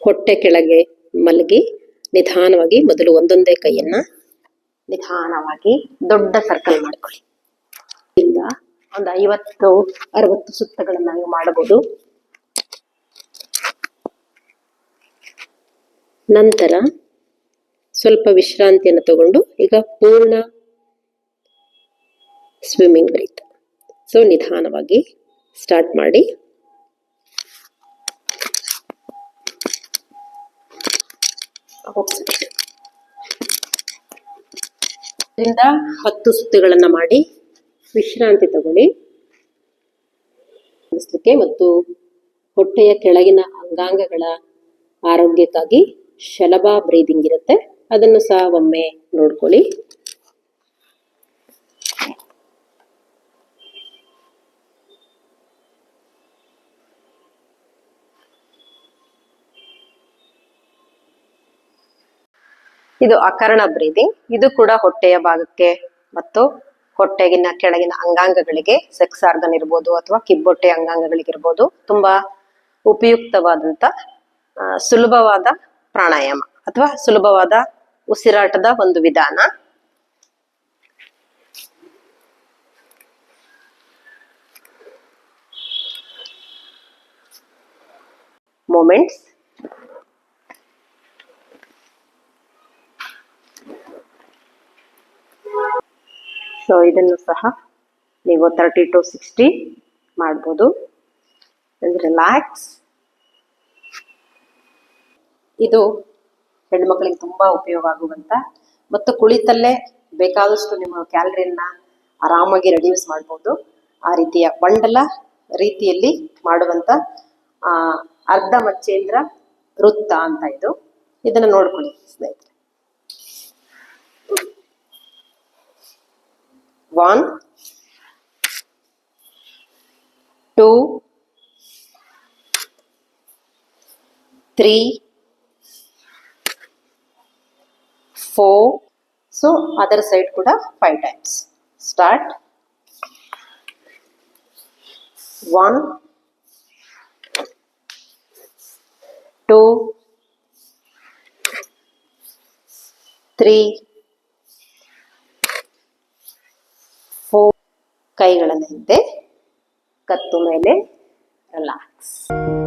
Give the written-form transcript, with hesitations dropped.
ಹೊಟ್ಟೆ ಕೆಳಗೆ ಮಲಗಿ ನಿಧಾನವಾಗಿ ಮೊದಲು ಒಂದೊಂದೇ ಕೈಯನ್ನ ನಿಧಾನವಾಗಿ ದೊಡ್ಡ ಸರ್ಕಲ್ ಮಾಡ್ಕೊಳ್ಳಿ. ಇಂದ ಒಂದು 50-60 ಸುತ್ತುಗಳನ್ನ ನೀವು ಮಾಡಬಹುದು. ನಂತರ ಸ್ವಲ್ಪ ವಿಶ್ರಾಂತಿಯನ್ನು ತಗೊಂಡು ಈಗ ಪೂರ್ಣ ಸ್ವಿಮ್ಮಿಂಗ್ ಬ್ರೀತ್. ಸೊ ನಿಧಾನವಾಗಿ ಸ್ಟಾರ್ಟ್ ಮಾಡಿ. ಇದರಿಂದ 10 ಸುತ್ತುಗಳನ್ನ ಮಾಡಿ ವಿಶ್ರಾಂತಿ ತಗೊಳ್ಳಿ. ಮತ್ತು ಹೊಟ್ಟೆಯ ಕೆಳಗಿನ ಅಂಗಾಂಗಗಳ ಆರೋಗ್ಯಕ್ಕಾಗಿ ಶಲಭಾ ಬ್ರೀದಿಂಗ್ ಇರುತ್ತೆ, ಅದನ್ನು ಸಹ ಒಮ್ಮೆ ನೋಡ್ಕೊಳ್ಳಿ. ಇದು ಅಕರ್ಣ ಬ್ರೀದಿಂಗ್. ಇದು ಕೂಡ ಹೊಟ್ಟೆಯ ಭಾಗಕ್ಕೆ ಮತ್ತು ಹೊಟ್ಟೆಗಿನ ಕೆಳಗಿನ ಅಂಗಾಂಗಗಳಿಗೆ, ಸೆಕ್ಸ್ ಆರ್ಗನ್ ಇರ್ಬೋದು ಅಥವಾ ಕಿಬ್ಬೊಟ್ಟೆ ಅಂಗಾಂಗಗಳಿಗಿರ್ಬೋದು, ತುಂಬಾ ಉಪಯುಕ್ತವಾದಂತ ಸುಲಭವಾದ ಪ್ರಾಣಾಯಾಮ ಅಥವಾ ಸುಲಭವಾದ ಉಸಿರಾಟದ ಒಂದು ವಿಧಾನ. ಮೊಮೆಂಟ್ಸ್. ಸೊ ಇದನ್ನು ಸಹ ನೀವು 30 to 60 ಮಾಡ್ಬೋದು. ರಿಲ್ಯಾಕ್ಸ್. ಇದು ಹೆಣ್ಮಕ್ಳಿಗೆ ತುಂಬಾ ಉಪಯೋಗ ಆಗುವಂತ ಮತ್ತು ಕುಳಿತಲ್ಲೇ ಬೇಕಾದಷ್ಟು ನಿಮ್ಮ ಕ್ಯಾಲರಿಯನ್ನ ಆರಾಮಾಗಿ ರೆಡ್ಯೂಸ್ ಮಾಡ್ಬೋದು. ಆ ರೀತಿಯ ಬಂಡಲ ರೀತಿಯಲ್ಲಿ ಮಾಡುವಂತ ಅರ್ಧ ಮಚ್ಚೇಂದ್ರ ವೃತ್ತ ಅಂತ ಇದು. ಇದನ್ನ ನೋಡ್ಕೊಳ್ಳಿ ಸ್ನೇಹಿತರೆ. 1 2 3 4. ಸೊ ಅದರ್ ಸೈಡ್ ಕೂಡ 5 times. ಸ್ಟಾರ್ಟ್. 1 2 3 4. ಕೈಗಳನ್ನು ಹಿಂದೆ, ಕತ್ತು ಮೇಲೆ, ರಿಲ್ಯಾಕ್ಸ್.